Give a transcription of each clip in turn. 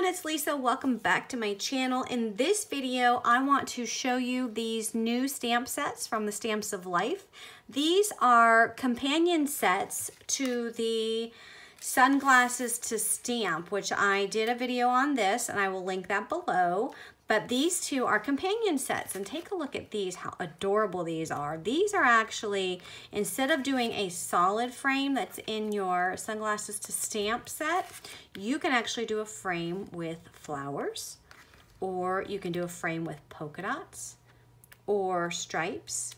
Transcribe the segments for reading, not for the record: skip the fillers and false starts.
everyone, it's Lisa. Welcome back to my channel. In this video, I want to show you these new stamp sets from the Stamps of Life. These are companion sets to the Sunglasses to Stamp, which I did a video on this and I will link that below. But these two are companion sets, and take a look at these, how adorable these are. These are actually, instead of doing a solid frame that's in your Sunglasses to Stamp set, you can actually do a frame with flowers, or you can do a frame with polka dots or stripes,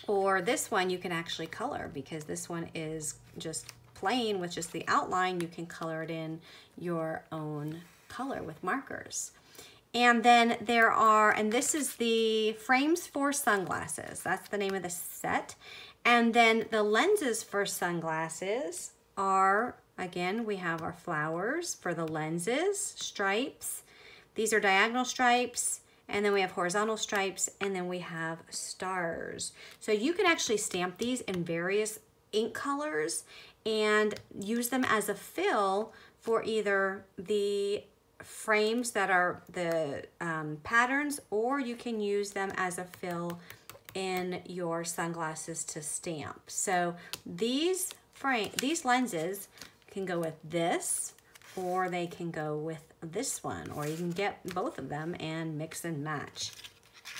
or this one you can actually color, because this one is just plain with just the outline. You can color it in your own color with markers. And then there are, and this is the frames for sunglasses. That's the name of the set. And then the lenses for sunglasses are, again, we have our flowers for the lenses, stripes. These are diagonal stripes, and then we have horizontal stripes, and then we have stars. So you can actually stamp these in various ink colors and use them as a fill for either the frames that are the patterns, or you can use them as a fill in your Sunglasses to Stamp. So these lenses can go with this, or they can go with this one, or you can get both of them and mix and match.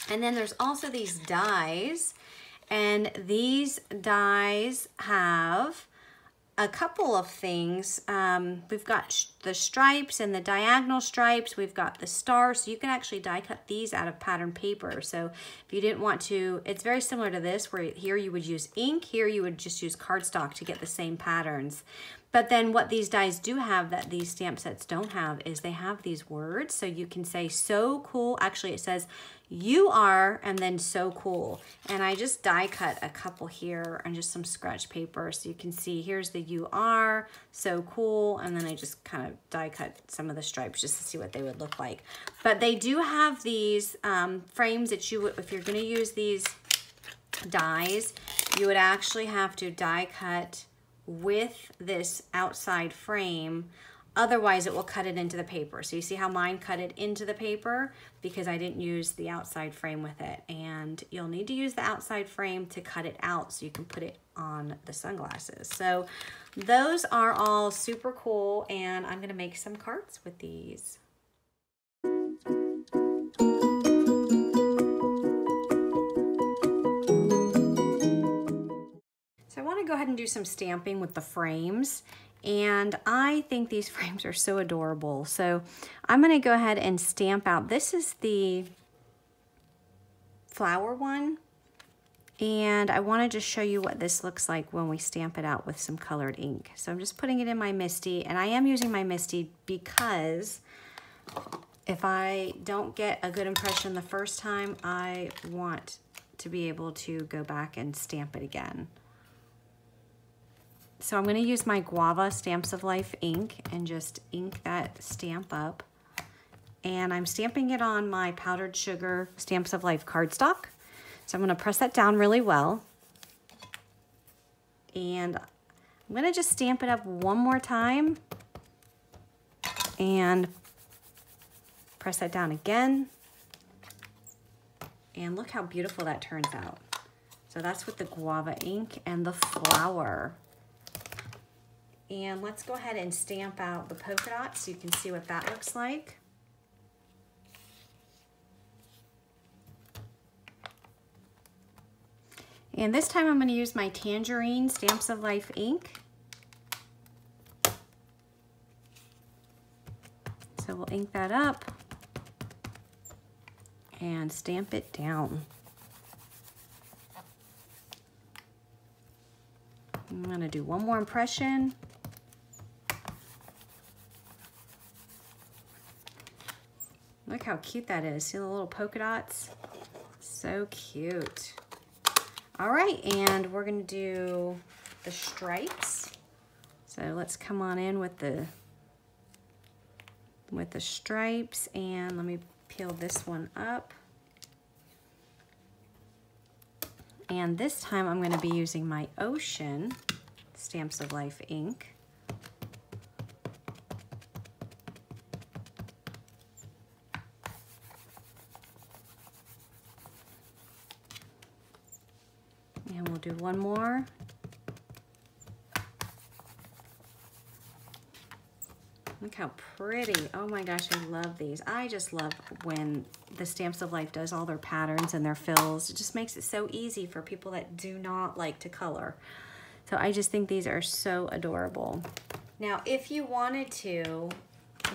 And then there's also these dies, and these dies have a couple of things. We've got the stripes and the diagonal stripes. We've got the stars. So you can actually die cut these out of pattern paper. So if you didn't want to, it's very similar to this, where here you would use ink, here you would just use cardstock to get the same patterns. But then what these dies do have that these stamp sets don't have is they have these words. So you can say so cool. Actually, it says you are, and then so cool. And I just die cut a couple here and just some scratch paper. So you can see here's the you are, so cool. And then I just kind of die cut some of the stripes just to see what they would look like. But they do have these frames that you would, if you're gonna use these dies, you would actually have to die cut with this outside frame, otherwise it will cut it into the paper. So you see how mine cut it into the paper because I didn't use the outside frame with it, and you'll need to use the outside frame to cut it out so you can put it on the sunglasses. So those are all super cool, and I'm gonna make some cards with these. So I want to go ahead and do some stamping with the frames, and I think these frames are so adorable. So I'm going to go ahead and stamp out. This is the flower one, and I want to just show you what this looks like when we stamp it out with some colored ink. So I'm just putting it in my Misty, and I am using my Misty because if I don't get a good impression the first time, I want to be able to go back and stamp it again. So I'm going to use my Guava Stamps of Life ink and just ink that stamp up. And I'm stamping it on my powdered sugar Stamps of Life cardstock. So I'm going to press that down really well. And I'm going to just stamp it up one more time. And press that down again. And look how beautiful that turns out. So that's with the Guava ink and the flower. And let's go ahead and stamp out the polka dots so you can see what that looks like. And this time I'm going to use my Tangerine Stamps of Life ink. So we'll ink that up and stamp it down. I'm going to do one more impression. Look how cute that is. See the little polka dots? So cute. All right, and we're gonna do the stripes. So let's come on in with the stripes, and let me peel this one up. And this time I'm gonna be using my Ocean Stamps of Life ink. do one more. Look how pretty. Oh my gosh, I love these. I just love when the Stamps of Life does all their patterns and their fills. It just makes it so easy for people that do not like to color. So I just think these are so adorable. Now, if you wanted to,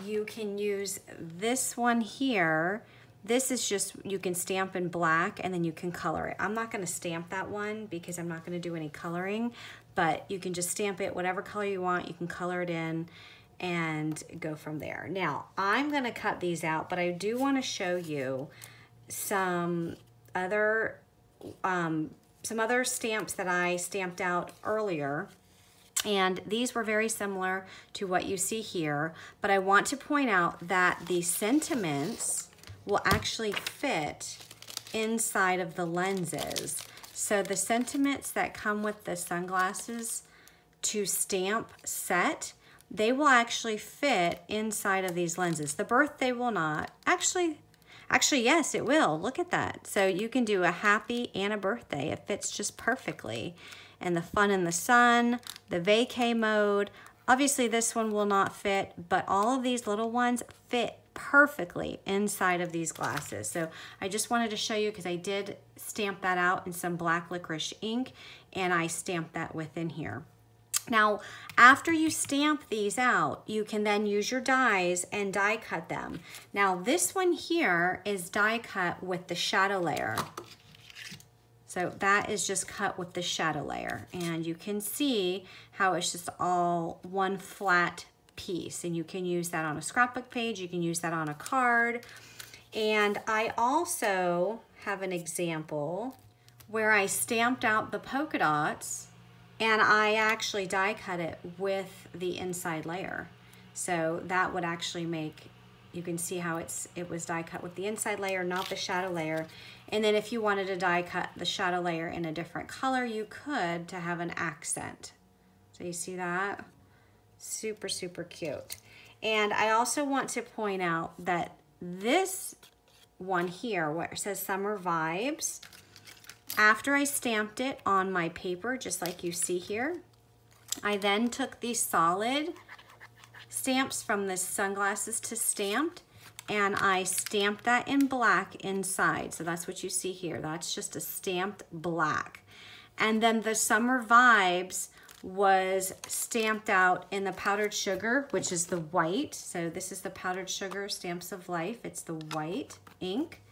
you can use this one here. This is just, you can stamp in black and then you can color it. I'm not gonna stamp that one because I'm not gonna do any coloring, but you can just stamp it whatever color you want. You can color it in and go from there. Now, I'm gonna cut these out, but I do wanna show you some other stamps that I stamped out earlier. And these were very similar to what you see here, but I want to point out that the sentiments will actually fit inside of the lenses. So the sentiments that come with the Sunglasses to Stamp set, they will actually fit inside of these lenses. The birthday will not. Actually, yes, it will. Look at that. So you can do a happy and a birthday. It fits just perfectly. And the fun in the sun, the vacay mode. Obviously, this one will not fit, but all of these little ones fit perfectly inside of these glasses. So I just wanted to show you because I did stamp that out in some black licorice ink, and I stamped that within here. Now, after you stamp these out, you can then use your dies and die cut them. Now, this one here is die cut with the shadow layer. So that is just cut with the shadow layer. And you can see how it's just all one flat piece. And you can use that on a scrapbook page. You can use that on a card. And I also have an example where I stamped out the polka dots and I actually die cut it with the inside layer. So that would actually make, you can see how it was die cut with the inside layer, not the shadow layer. And then if you wanted to die cut the shadow layer in a different color, you could to have an accent. So you see that? Super, super cute. And I also want to point out that this one here, where it says Summer Vibes, after I stamped it on my paper, just like you see here, I then took these solid stamps from the Sunglasses to Stamped, and I stamped that in black inside. So that's what you see here. That's just a stamped black. And then the Summer Vibes was stamped out in the powdered sugar, which is the white. So this is the powdered sugar Stamps of Life. It's the white ink.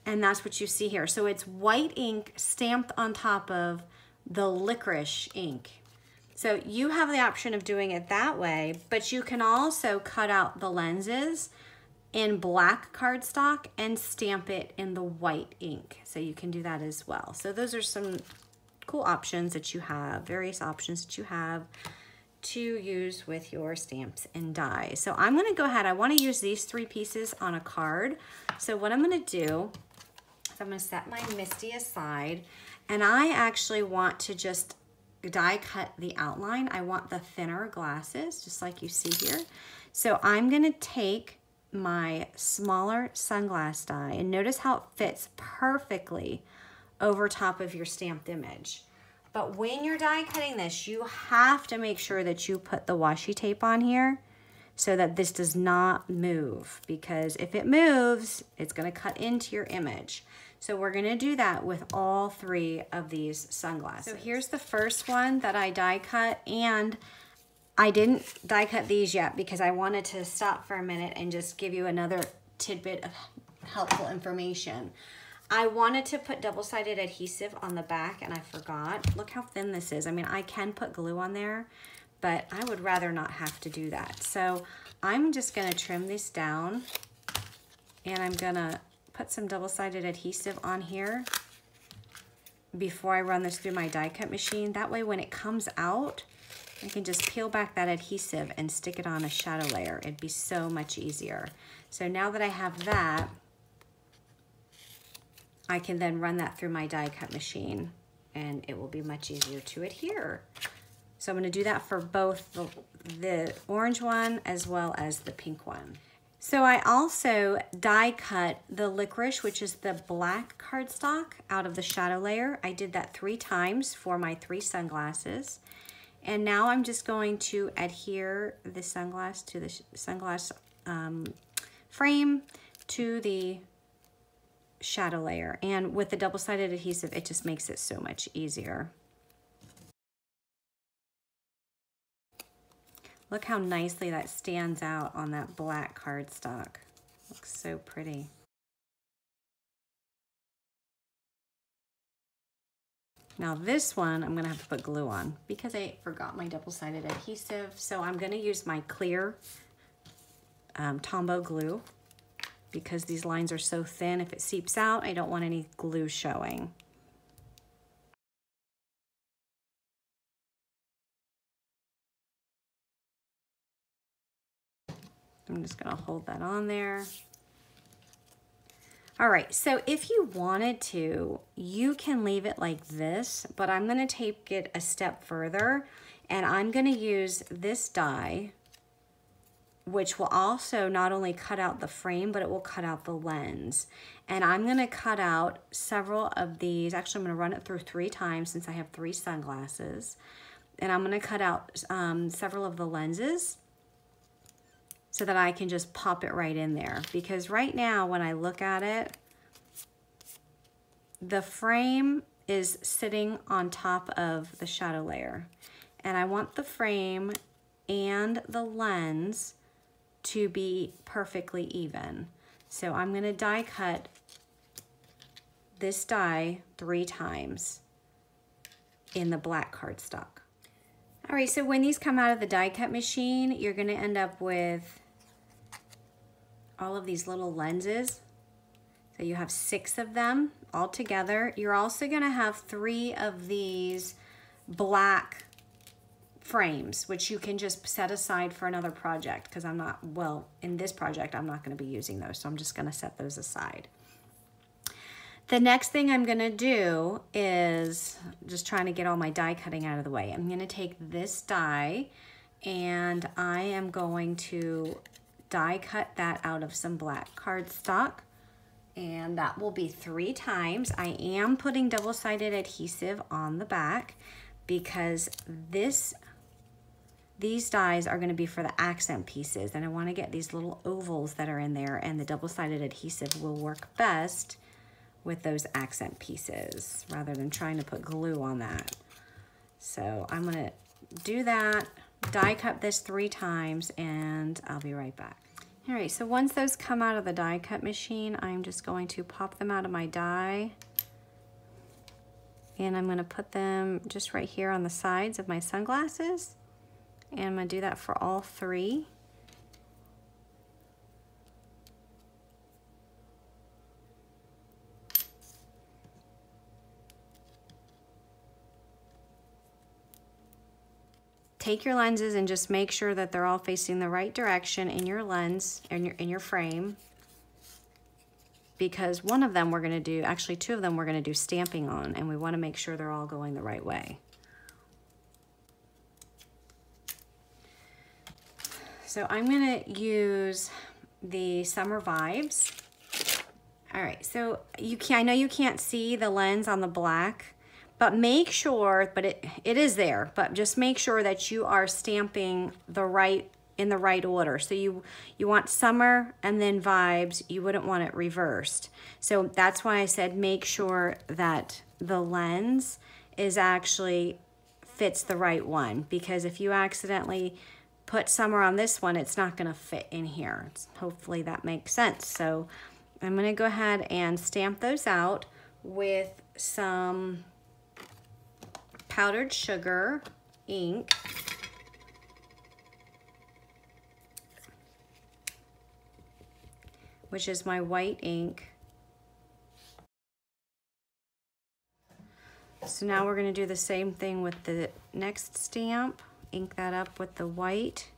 And that's what you see here. So it's white ink stamped on top of the licorice ink. So you have the option of doing it that way, but you can also cut out the lenses in black cardstock and stamp it in the white ink. So you can do that as well. So those are some cool options that you have, various options that you have to use with your stamps and dies. So I'm gonna go ahead, I wanna use these 3 pieces on a card. So what I'm gonna do is I'm gonna set my Misty aside, and I actually want to just die cut the outline. I want the thinner glasses, just like you see here. So I'm gonna take my smaller sunglass die, and notice how it fits perfectly over top of your stamped image. But when you're die cutting this, you have to make sure that you put the washi tape on here so that this does not move, because if it moves, it's gonna cut into your image. So we're gonna do that with all 3 of these sunglasses. So here's the first one that I die cut, and I didn't die cut these yet because I wanted to stop for a minute and just give you another tidbit of helpful information. I wanted to put double-sided adhesive on the back and I forgot. Look how thin this is. I mean, I can put glue on there, but I would rather not have to do that. So I'm just gonna trim this down, and I'm gonna put some double-sided adhesive on here before I run this through my die cut machine. That way when it comes out, I can just peel back that adhesive and stick it on a shadow layer. It'd be so much easier. So now that I have that, I can then run that through my die cut machine and it will be much easier to adhere. So I'm gonna do that for both the orange one as well as the pink one. So I also die cut the licorice, which is the black cardstock, out of the shadow layer. I did that 3 times for my 3 sunglasses. And now I'm just going to adhere the sunglass to the sunglass frame to the shadow layer. And with the double-sided adhesive, it just makes it so much easier. Look how nicely that stands out on that black cardstock. Looks so pretty. Now this one, I'm gonna have to put glue on because I forgot my double-sided adhesive. So I'm gonna use my clear Tombow glue because these lines are so thin. If it seeps out, I don't want any glue showing. I'm just gonna hold that on there. All right, so if you wanted to, you can leave it like this, but I'm gonna take it a step further, and I'm gonna use this die, which will also not only cut out the frame, but it will cut out the lens. And I'm gonna cut out several of these. Actually, I'm gonna run it through 3 times since I have 3 sunglasses. And I'm gonna cut out several of the lenses so that I can just pop it right in there. Because right now, when I look at it, the frame is sitting on top of the shadow layer. And I want the frame and the lens to be perfectly even. So I'm gonna die cut this die 3 times in the black cardstock. All right, so when these come out of the die cut machine, you're gonna end up with all of these little lenses. So you have 6 of them all together. You're also gonna have 3 of these black frames, which you can just set aside for another project because I'm not, well, in this project, I'm not gonna be using those. So I'm just gonna set those aside. The next thing I'm gonna do is just trying to get all my die cutting out of the way. I'm gonna take this die and I am going to die cut that out of some black cardstock, and that will be 3 times. I am putting double-sided adhesive on the back because these dies are going to be for the accent pieces, and I want to get these little ovals that are in there, and the double-sided adhesive will work best with those accent pieces rather than trying to put glue on that. So I'm going to do that, die cut this 3 times, and I'll be right back. All right, so once those come out of the die cut machine, I'm just going to pop them out of my die, and I'm gonna put them just right here on the sides of my sunglasses, and I'm gonna do that for all 3. Take your lenses and just make sure that they're all facing the right direction in your lens, in your frame, because one of them we're gonna do, actually 2 of them we're gonna do stamping on, and we wanna make sure they're all going the right way. So I'm gonna use the Summer Vibes. All right, so I know you can't see the lens on the black, but make sure, but it is there, but just make sure that you are stamping in the right order. So you want Summer and then Vibes. You wouldn't want it reversed. So that's why I said make sure that the lens is actually fits the right one, because if you accidentally put Summer on this one, it's not gonna fit in here. Hopefully that makes sense. So I'm gonna go ahead and stamp those out with some powdered sugar ink. Which is my white ink. So now we're gonna do the same thing with the next stamp. Ink that up with the white.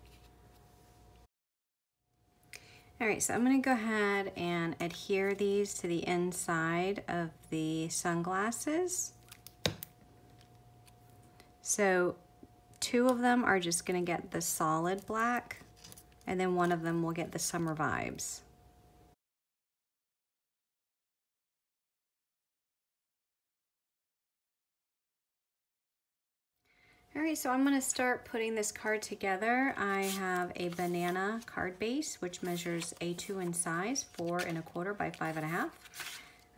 All right, so I'm gonna go ahead and adhere these to the inside of the sunglasses. So 2 of them are just gonna get the solid black, and then one of them will get the summer vibes. All right, so I'm gonna start putting this card together. I have a banana card base, which measures A2 in size, 4 1/4 by 5 1/2.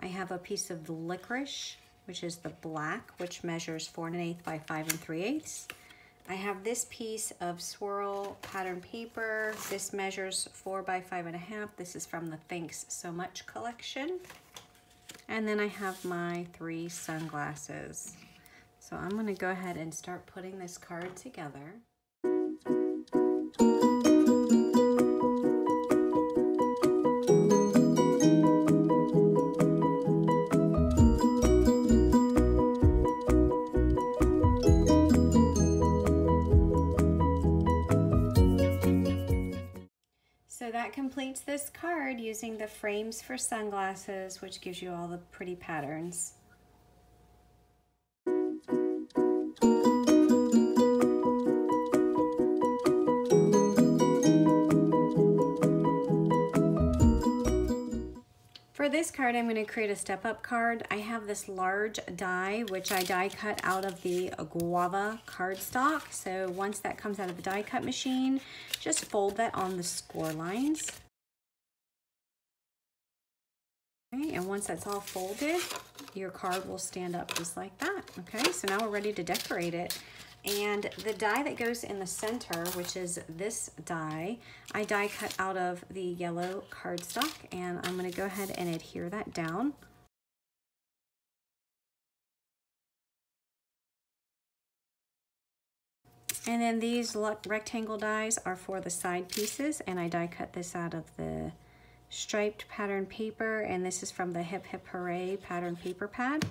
I have a piece of licorice, which is the black, which measures 4 1/8 by 5 3/8. I have this piece of swirl pattern paper. This measures 4 by 5 1/2. This is from the Thanks So Much collection. And then I have my 3 sunglasses. So I'm gonna go ahead and start putting this card together. So that completes this card using the frames for sunglasses, which gives you all the pretty patterns. For this card, I'm going to create a step-up card. I have this large die, which I die cut out of the guava cardstock. So once that comes out of the die cut machine, just fold that on the score lines. Okay, and once that's all folded, your card will stand up just like that. Okay, so now we're ready to decorate it. And the die that goes in the center, which is this die, I die cut out of the yellow cardstock, and I'm going to go ahead and adhere that down. And then these rectangle dies are for the side pieces, and I die cut this out of the striped pattern paper, and this is from the Hip Hip Hooray pattern paper pad.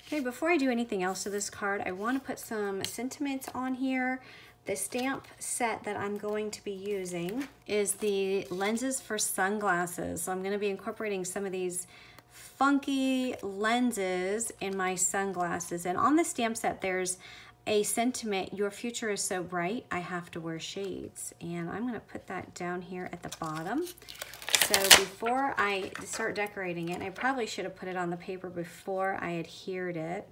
Okay, before I do anything else to this card, I want to put some sentiments on here. The stamp set that I'm going to be using is the lenses for sunglasses. So I'm going to be incorporating some of these funky lenses in my sunglasses. And on the stamp set, there's a sentiment, your future is so bright, I have to wear shades. And I'm going to put that down here at the bottom. So before I start decorating it, I probably should have put it on the paper before I adhered it,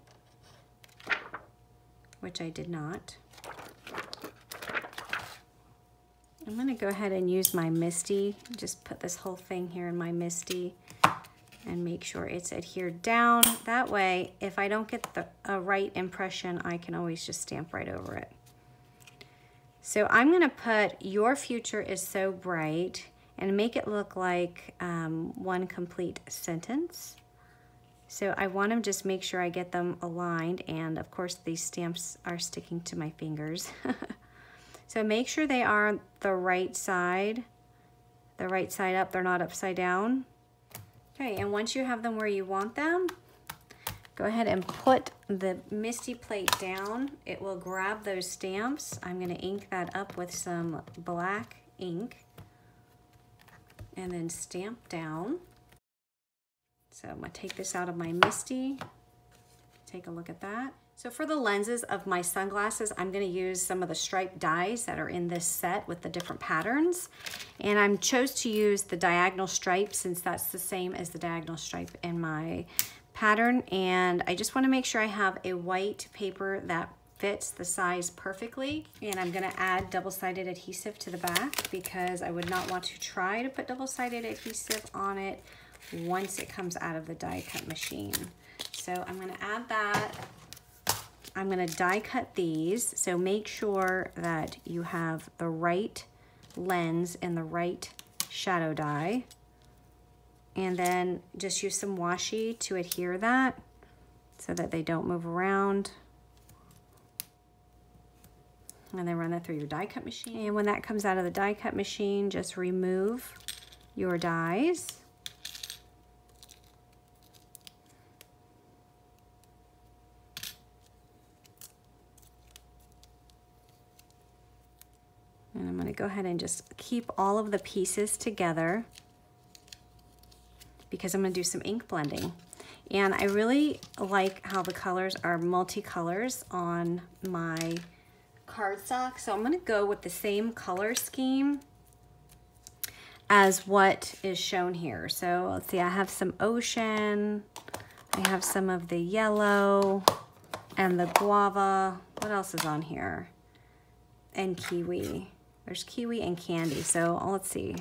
which I did not. I'm going to go ahead and use my Misty, just put this whole thing here in my Misty and make sure it's adhered down. That way, if I don't get a right impression, I can always just stamp right over it. So I'm going to put your future is so bright and make it look like one complete sentence. So I want to just make sure I get them aligned, and of course these stamps are sticking to my fingers. So make sure they are the right side up, they're not upside down. Okay, and once you have them where you want them, go ahead and put the Misty plate down. It will grab those stamps. I'm going to ink that up with some black ink and then stamp down. So I'm going to take this out of my Misty. Take a look at that. So for the lenses of my sunglasses, I'm going to use some of the striped dies that are in this set with the different patterns. And I chose to use the diagonal stripe since that's the same as the diagonal stripe in my pattern. And I just want to make sure I have a white paper that fits the size perfectly. And I'm going to add double-sided adhesive to the back because I would not want to try to put double-sided adhesive on it once it comes out of the die cut machine. So I'm going to add that. I'm going to die cut these. So make sure that you have the right lens and the right shadow die. And then just use some washi to adhere that so that they don't move around. And then run that through your die cut machine. And when that comes out of the die cut machine, just remove your dies. And I'm going to go ahead and just keep all of the pieces together because I'm going to do some ink blending. And I really like how the colors are multicolors on my cardstock. So I'm gonna go with the same color scheme as what is shown here. So let's see, I have some ocean, I have some of the yellow and the guava. What else is on here? And kiwi. There's kiwi and candy. So let's see.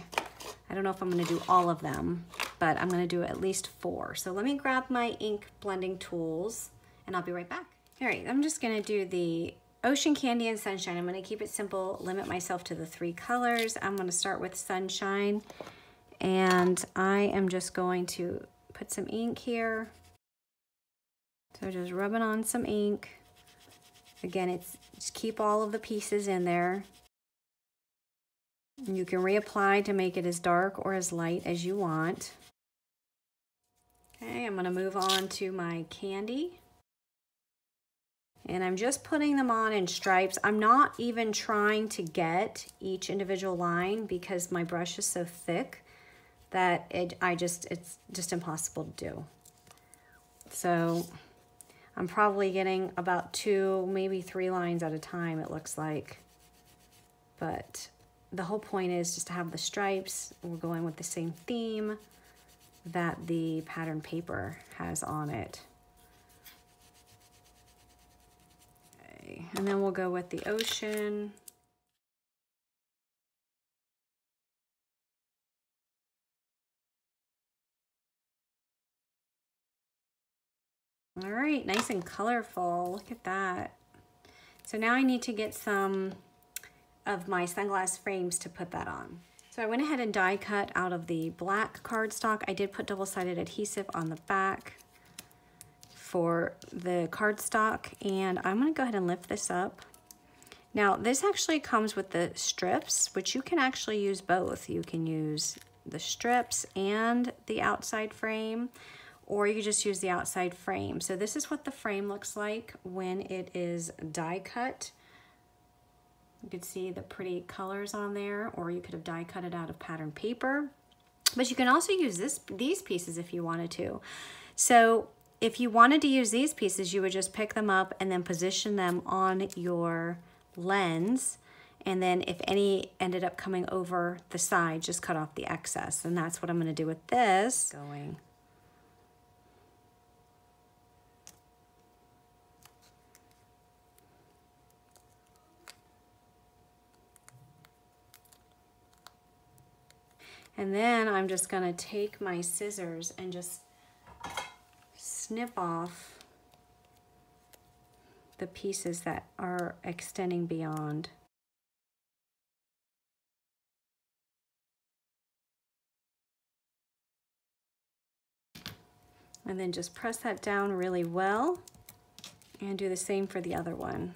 I don't know if I'm gonna do all of them, but I'm gonna do at least 4. So let me grab my ink blending tools and I'll be right back. All right, I'm just gonna do the ocean, candy, and sunshine. I'm gonna keep it simple, limit myself to the 3 colors. I'm gonna start with sunshine, and I am just going to put some ink here. So just rubbing on some ink. Again, it's just keep all of the pieces in there. You can reapply to make it as dark or as light as you want. Okay, I'm gonna move on to my candy. And I'm just putting them on in stripes. I'm not even trying to get each individual line because my brush is so thick that it's just impossible to do. So I'm probably getting about 2, maybe 3 lines at a time, it looks like. But the whole point is just to have the stripes. We're going with the same theme that the pattern paper has on it. Okay, and then we'll go with the ocean. All right, nice and colorful. Look at that. So now I need to get some of my Sunglass Frames to put that on. So I went ahead and die cut out of the black cardstock. I did put double-sided adhesive on the back for the cardstock, and I'm gonna go ahead and lift this up. Now this actually comes with the strips, which you can actually use both. You can use the strips and the outside frame, or you could just use the outside frame. So this is what the frame looks like when it is die cut. You could see the pretty colors on there, or you could have die cut it out of pattern paper. But you can also use these pieces if you wanted to. So if you wanted to use these pieces, you would just pick them up and then position them on your lens. And then if any ended up coming over the side, just cut off the excess. And that's what I'm gonna do with this. And then I'm just gonna take my scissors and just snip off the pieces that are extending beyond. And then just press that down really well and do the same for the other one.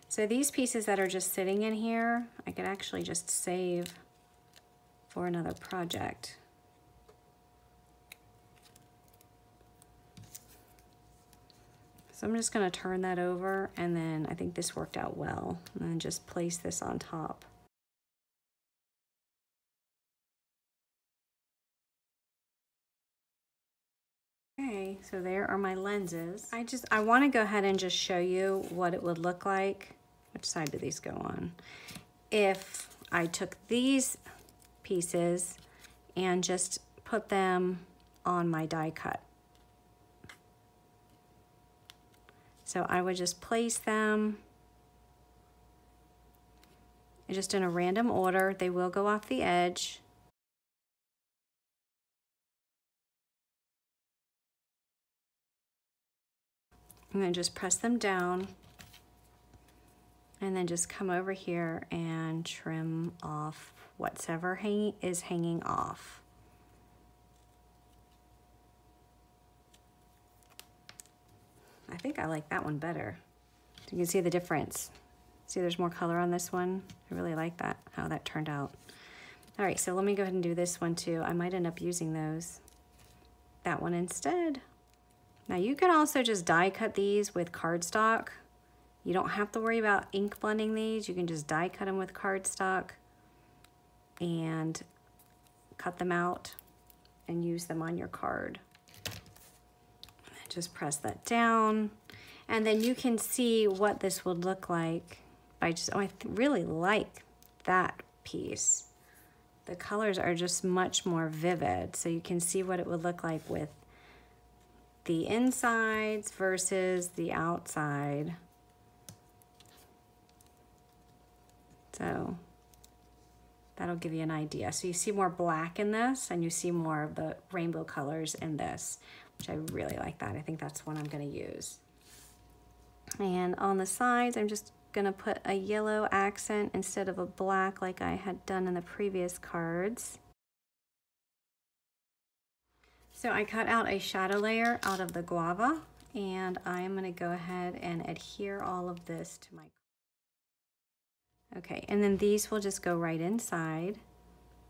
So these pieces that are just sitting in here, I could actually just save for another project. So I'm just gonna turn that over, and then I think this worked out well, and then just place this on top. Okay, so there are my lenses. I wanna go ahead and just show you what it would look like. Which side do these go on? If I took these pieces and just put them on my die cut. So I would just place them just in a random order. They will go off the edge. And then just press them down. And then just come over here and trim off whatever is hanging off. I think I like that one better. You can see the difference. See, there's more color on this one. I really like that, how that turned out. All right, so let me go ahead and do this one too. I might end up using that one instead. Now you can also just die cut these with cardstock. You don't have to worry about ink blending these. You can just die cut them with cardstock and cut them out and use them on your card. Just press that down, and then you can see what this would look like by just, oh, I really like that piece. The colors are just much more vivid, so you can see what it would look like with the insides versus the outside. So that'll give you an idea. So you see more black in this, and you see more of the rainbow colors in this, which I really like that. I think that's what I'm gonna use. And on the sides, I'm just gonna put a yellow accent instead of a black like I had done in the previous cards. So I cut out a shadow layer out of the guava, and I'm gonna go ahead and adhere all of this to my, okay, and then these will just go right inside.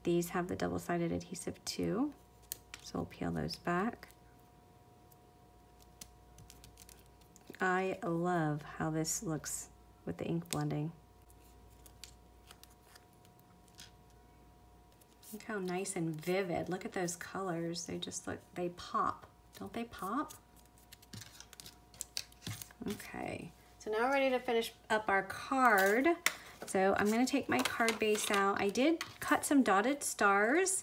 These have the double-sided adhesive too, so we'll peel those back. I love how this looks with the ink blending. Look how nice and vivid. Look at those colors. They just look, they pop. Don't they pop? Okay, so now we're ready to finish up our card. So I'm gonna take my card base out. I did cut some dotted stars.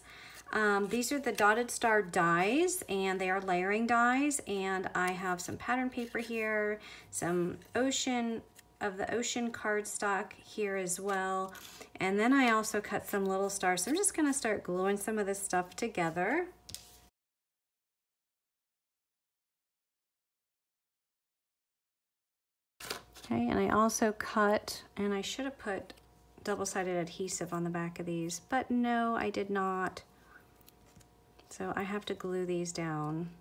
These are the dotted star dies, and they are layering dies, and I have some pattern paper here, some ocean cardstock here as well, and then I also cut some little stars. So I'm just gonna start gluing some of this stuff together. Okay, and I also cut, and I should have put double-sided adhesive on the back of these, but no, I did not. So I have to glue these down.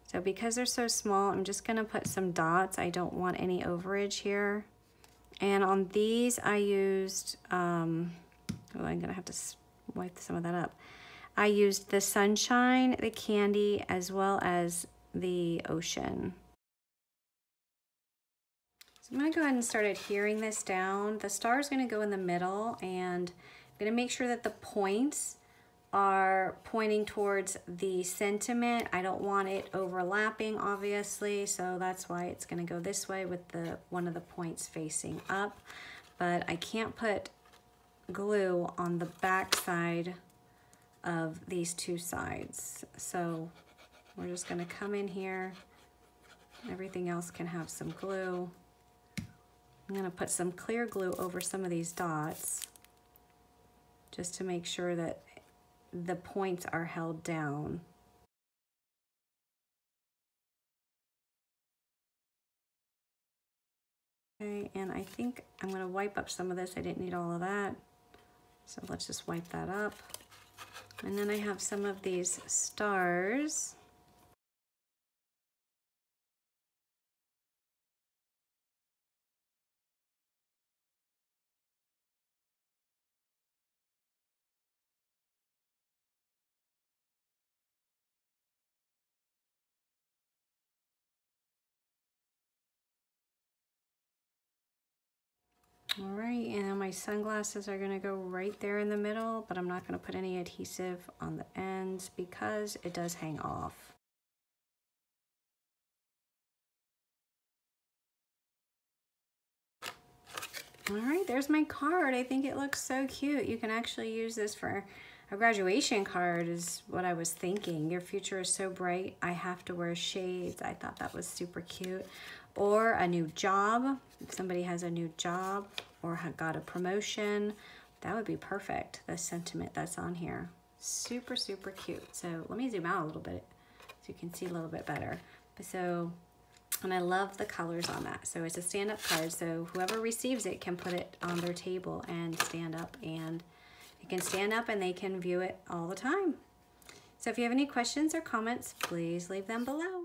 So because they're so small, I'm just gonna put some dots. I don't want any overage here. And on these, I used, oh, I'm gonna have to wipe some of that up. I used the sunshine, the candy, as well as the ocean. So I'm gonna go ahead and start adhering this down. The star is gonna go in the middle, and I'm gonna make sure that the points are pointing towards the sentiment. I don't want it overlapping, obviously, so that's why it's gonna go this way with one of the points facing up. But I can't put glue on the back side of these two sides. So we're just gonna come in here. Everything else can have some glue. I'm gonna put some clear glue over some of these dots just to make sure that the points are held down. Okay, and I think I'm gonna wipe up some of this. I didn't need all of that. So let's just wipe that up. And then I have some of these stars. All right, and my sunglasses are gonna go right there in the middle, but I'm not gonna put any adhesive on the ends because it does hang off. All right, there's my card. I think it looks so cute. You can actually use this for a graduation card is what I was thinking. Your future is so bright, I have to wear shades. I thought that was super cute. Or a new job, if somebody has a new job or got a promotion, that would be perfect, the sentiment that's on here. Super, super cute. So let me zoom out a little bit so you can see a little bit better. So, and I love the colors on that. So it's a stand-up card, so whoever receives it can put it on their table and stand up, and it can stand up and they can view it all the time. So if you have any questions or comments, please leave them below.